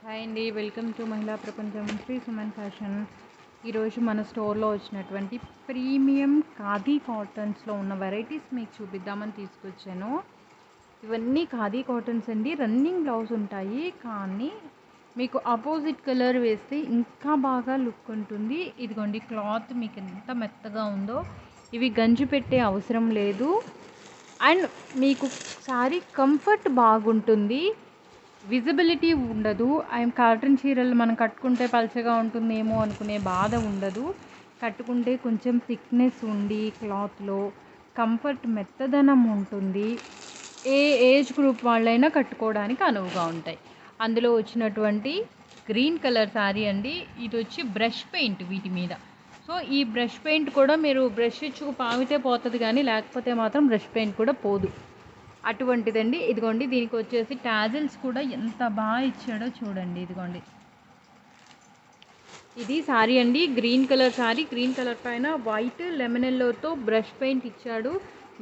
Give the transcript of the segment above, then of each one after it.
Hi అండి, welcome to మహిళా ప్రపంచం శ్రీ సుమన్ ఫ్యాషన్. ఈరోజు మన స్టోర్లో వచ్చినటువంటి ప్రీమియం ఖాదీ కాటన్స్లో ఉన్న వెరైటీస్ మీకు చూపిద్దామని తీసుకొచ్చాను. ఇవన్నీ ఖాదీ కాటన్స్ అండి. రన్నింగ్ బ్లౌజ్ ఉంటాయి, కానీ మీకు ఆపోజిట్ కలర్ వేస్తే ఇంకా బాగా లుక్ ఉంటుంది. ఇదిగోండి, క్లాత్ మీకు ఎంత మెత్తగా ఉందో. ఇవి గంజి పెట్టే అవసరం లేదు అండ్ మీకు సారీ కంఫర్ట్ బాగుంటుంది, విజిబిలిటీ ఉండదు. కాటన్ చీరలు మనం కట్టుకుంటే పల్చగా ఉంటుందేమో అనుకునే బాధ ఉండదు. కట్టుకుంటే కొంచెం థిక్నెస్ ఉండి క్లాత్లో కంఫర్ట్ మెత్తదనం ఉంటుంది. ఏ ఏజ్ గ్రూప్ వాళ్ళైనా కట్టుకోవడానికి అనువుగా ఉంటాయి. అందులో వచ్చినటువంటి గ్రీన్ కలర్ శారీ అండి. ఇది వచ్చి బ్రష్ పెయింట్ వీటి మీద. సో ఈ బ్రష్ పెయింట్ కూడా మీరు బ్రష్ ఇచ్చుకు పామితే పోతుంది, కానీ లేకపోతే మాత్రం బ్రష్ పెయింట్ కూడా పోదు. అటువంటిదండి. ఇదిగోండి, దీనికి వచ్చేసి టాజిల్స్ కూడా ఎంత బాగా ఇచ్చాడో చూడండి. ఇదిగోండి, ఇది శారీ అండి. Green colour sari, green colour పైన వైట్ లెమన్ ఎల్లోతో బ్రష్ పెయింట్ ఇచ్చాడు.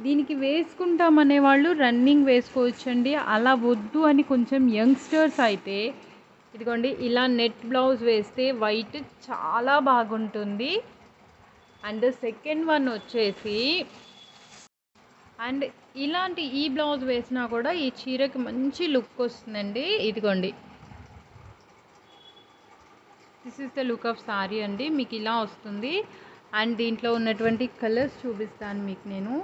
దీనికి వేసుకుంటామనే వాళ్ళు రన్నింగ్ వేసుకోవచ్చండి. అలా వద్దు అని కొంచెం యంగ్స్టర్స్ అయితే ఇదిగోండి, ఇలా నెట్ బ్లౌజ్ వేస్తే వైట్ చాలా బాగుంటుంది. అండ్ సెకండ్ వన్ వచ్చేసి అండ్ ఇలాంటి ఈ బ్లౌజ్ వేసినా కూడా ఈ చీరకి మంచి లుక్ వస్తుందండి. ఇదిగోండి, this is the look of sorry అండి. మీకు ఇలా వస్తుంది. అండ్ దీంట్లో ఉన్నటువంటి కలర్స్ చూపిస్తాను మీకు నేను.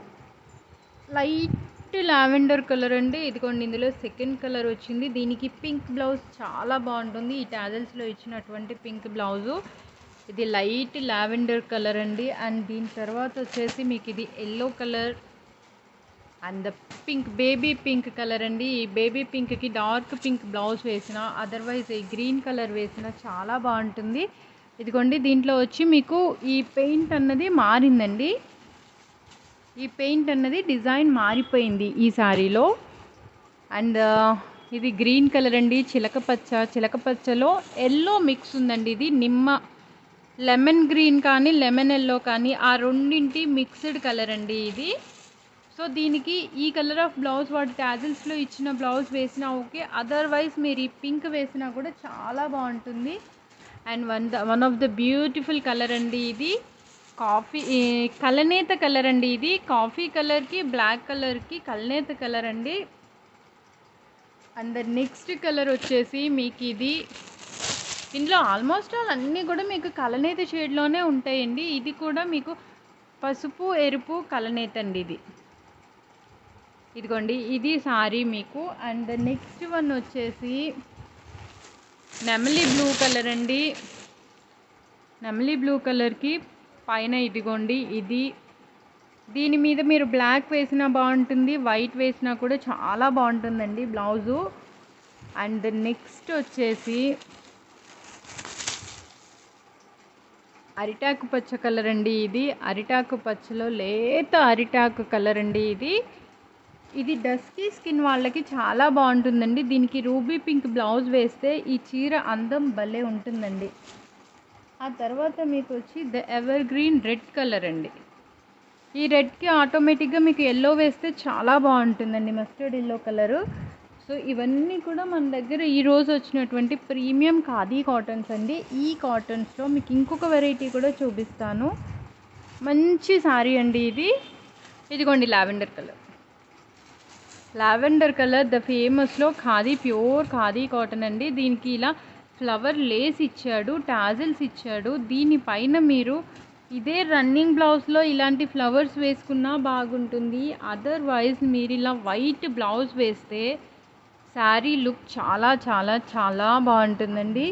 లైట్ లావెండర్ కలర్ అండి. ఇదిగోండి, ఇందులో సెకండ్ కలర్ వచ్చింది. దీనికి పింక్ బ్లౌజ్ చాలా బాగుంటుంది. ఈ టాజల్స్లో ఇచ్చినటువంటి పింక్ బ్లౌజు. ఇది లైట్ లావెండర్ కలర్ అండి. అండ్ దీని తర్వాత వచ్చేసి మీకు ఇది yellow colour and pink, baby pink colour అండి. ఈ బేబీ పింక్కి డార్క్ పింక్ బ్లౌజ్ వేసిన, అదర్వైజ్ ఈ గ్రీన్ కలర్ వేసిన చాలా బాగుంటుంది. ఇదిగోండి, దీంట్లో వచ్చి మీకు ఈ పెయింట్ అన్నది మారిందండి. ఈ పెయింట్ అన్నది డిజైన్ మారిపోయింది ఈ శారీలో. అండ్ ఇది గ్రీన్ కలర్ అండి. చిలకపచ్చలో ఎల్లో మిక్స్ ఉందండి. ఇది నిమ్మ లెమన్ గ్రీన్ కానీ లెమన్ ఎల్లో కానీ ఆ రెండింటి మిక్స్డ్ కలర్ అండి ఇది. సో దీనికి ఈ కలర్ ఆఫ్ బ్లౌజ్ వాటి టాజిల్స్లో ఇచ్చిన బ్లౌజ్ వేసినా ఓకే, అదర్వైజ్ మీరు ఈ పింక్ వేసినా కూడా చాలా బాగుంటుంది. And one of the beautiful colour అండి ఇది. కాఫీ కలనేత కలర్ అండి. ఇది కాఫీ కలర్కి బ్లాక్ కలర్కి కలనేత కలర్ అండి. అండ్ ద నెక్స్ట్ కలర్ వచ్చేసి మీకు ఇది, ఇందులో ఆల్మోస్ట్ ఆల్ అన్నీ కూడా మీకు కలనేత షేడ్లోనే ఉంటాయండి. ఇది కూడా మీకు పసుపు ఎరుపు కలనేత అండి ఇది. ఇదిగోండి, ఇది సారీ మీకు. అండ్ నెక్స్ట్ వన్ వచ్చేసి నెమలి బ్లూ కలర్ అండి. నెమలి బ్లూ కలర్కి పైన ఇదిగోండి ఇది. దీని మీద మీరు బ్లాక్ వేసినా బాగుంటుంది, వైట్ వేసినా కూడా చాలా బాగుంటుందండి బ్లౌజు. అండ్ నెక్స్ట్ వచ్చేసి అరిటాకు పచ్చ కలర్ అండి. ఇది అరిటాకు పచ్చలో లేత అరిటాకు కలర్ అండి. ఇది డస్కీ స్కిన్ వాళ్ళకి చాలా బాగుంటుందండి. దీనికి రూబీ పింక్ బ్లౌజ్ వేస్తే ఈ చీర అందం భలే ఉంటుందండి. ఆ తర్వాత మీకు వచ్చి the ever green red colour అండి. ఈ రెడ్కి ఆటోమేటిక్గా మీకు ఎల్లో వేస్తే చాలా బాగుంటుందండి, మస్టర్డ్ ఎల్లో కలరు. సో ఇవన్నీ కూడా మన దగ్గర ఈరోజు వచ్చినటువంటి ప్రీమియం ఖాదీ కాటన్స్ అండి. ఈ కాటన్స్లో మీకు ఇంకొక వెరైటీ కూడా చూపిస్తాను. మంచి శారీ అండి ఇది. ఇదిగోండి, లావెండర్ కలర్ ద ఫేమస్లో ఖాదీ, ప్యూర్ ఖాదీ కాటన్ అండి. దీనికి ఇలా ఫ్లవర్ లేస్ ఇచ్చాడు, టాజిల్స్ ఇచ్చాడు. దీనిపైన మీరు ఇదే రన్నింగ్ బ్లౌజ్లో ఇలాంటి ఫ్లవర్స్ వేసుకున్నా బాగుంటుంది. అదర్వైజ్ మీరు ఇలా వైట్ బ్లౌజ్ వేస్తే శారీ లుక్ చాలా చాలా చాలా బాగుంటుందండి.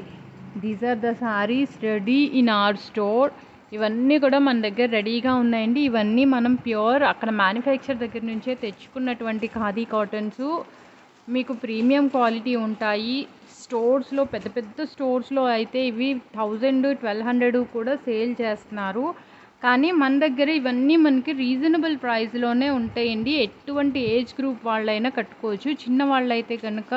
These are the saris ready in our store. ఇవన్నీ కూడా మన దగ్గర రెడీగా ఉన్నాయండి. ఇవన్నీ మనం ప్యూర్ అక్కడ మ్యానుఫ్యాక్చర్ దగ్గర నుంచే తెచ్చుకున్నటువంటి ఖాదీ కాటన్స్. మీకు ప్రీమియం క్వాలిటీ ఉంటాయి. స్టోర్స్లో, పెద్ద పెద్ద స్టోర్స్లో అయితే ఇవి 1000-1200 కూడా సేల్ చేస్తున్నారు. కానీ మన దగ్గర ఇవన్నీ మనకి రీజనబుల్ ప్రైస్లోనే ఉంటాయండి. ఎటువంటి ఏజ్ గ్రూప్ వాళ్ళైనా కట్టుకోవచ్చు. చిన్న వాళ్ళైతే కనుక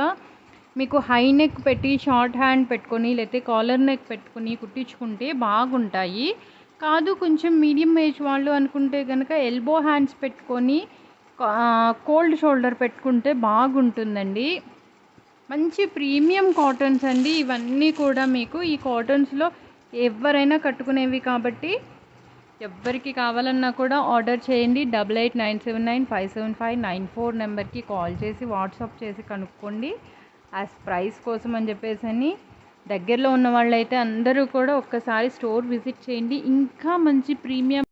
మీకు హై నెక్ పెట్టి, షార్ట్ హ్యాండ్ పెట్టుకొని, లేకపోతే కాలర్ నెక్ పెట్టుకొని కుట్టించుకుంటే బాగుంటాయి. కాదు కొంచెం మీడియం ఏజ్ వాళ్ళు అనుకుంటే కనుక ఎల్బో హ్యాండ్స్ పెట్టుకొని కోల్డ్ షోల్డర్ పెట్టుకుంటే బాగుంటుందండి. మంచి ప్రీమియం కాటన్స్ అండి ఇవన్నీ కూడా. మీకు ఈ కాటన్స్లో ఎవరైనా కట్టుకునేవి కాబట్టి ఎవ్వరికి కావాలన్నా కూడా ఆర్డర్ చేయండి. 8897957594 నెంబర్కి కాల్ చేసి వాట్సాప్ చేసి కనుక్కోండి. యాజ్ ప్రైస్ కోసం అని చెప్పేసి దగ్గరలో ఉన్న వాళ్ళైతే అందరూ కూడా ఒక్కసారి స్టోర్ విజిట్ చేయండి. ఇంకా మంచి ప్రీమియం